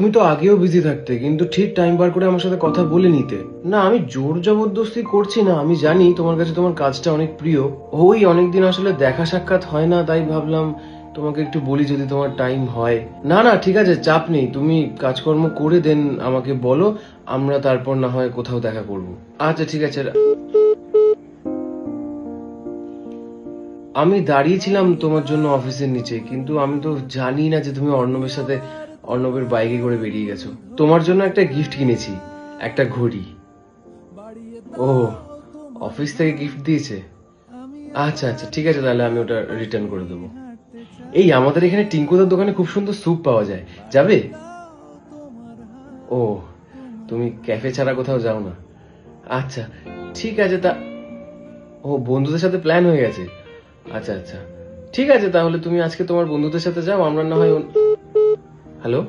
তুমি তো আগেও বিজি থাকতে, কিন্তু ঠিক টাইম বার করে আমার সাথে কথা বলে নিতে। না, আমি জোর জবরদস্তি করছি না, আমি জানি তোমার কাছে তোমার কাজটা অনেক প্রিয়। ওই অনেকদিন আসলে দেখা সাক্ষাৎ হয় না, তাই ভাবলাম তোমাকে একটু বলি যদি তোমার টাইম হয়। না না, ঠিক আছে, চাপ নেই, তুমি কাজকর্ম করে দেন আমাকে বলো, আমরা তারপর না হয় কোথাও দেখা করব। আচ্ছা ঠিক আছে। আমি দাঁড়িয়েছিলাম তোমার জন্য অফিসের নিচে, কিন্তু আমি তো জানি না যে তুমি অর্ণবের সাথে অর্ণবের বাইকে করে বেরিয়ে গেছো। তোমার জন্য একটা গিফট কিনেছি, একটা ঘড়ি। ও, অফিস থেকে গিফট দিয়েছে? আচ্ছা আচ্ছা, ঠিক আছে, তাহলে আমি ওটা রিটার্ন করে দেবো। এই আমাদের এখানে টিঙ্কুদার দোকানে খুব সুন্দর স্যুপ পাওয়া যায়, যাবে? ও, তুমি ক্যাফে ছাড়া কোথাও যাও না? আচ্ছা ঠিক আছে। ও, বন্ধুদের সাথে প্ল্যান হয়ে গেছে? আচ্ছা আচ্ছা, ঠিক আছে, তাহলে তুমি আজকে তোমার বন্ধুদের সাথে যাও, আমরা না হয় হ্যালো।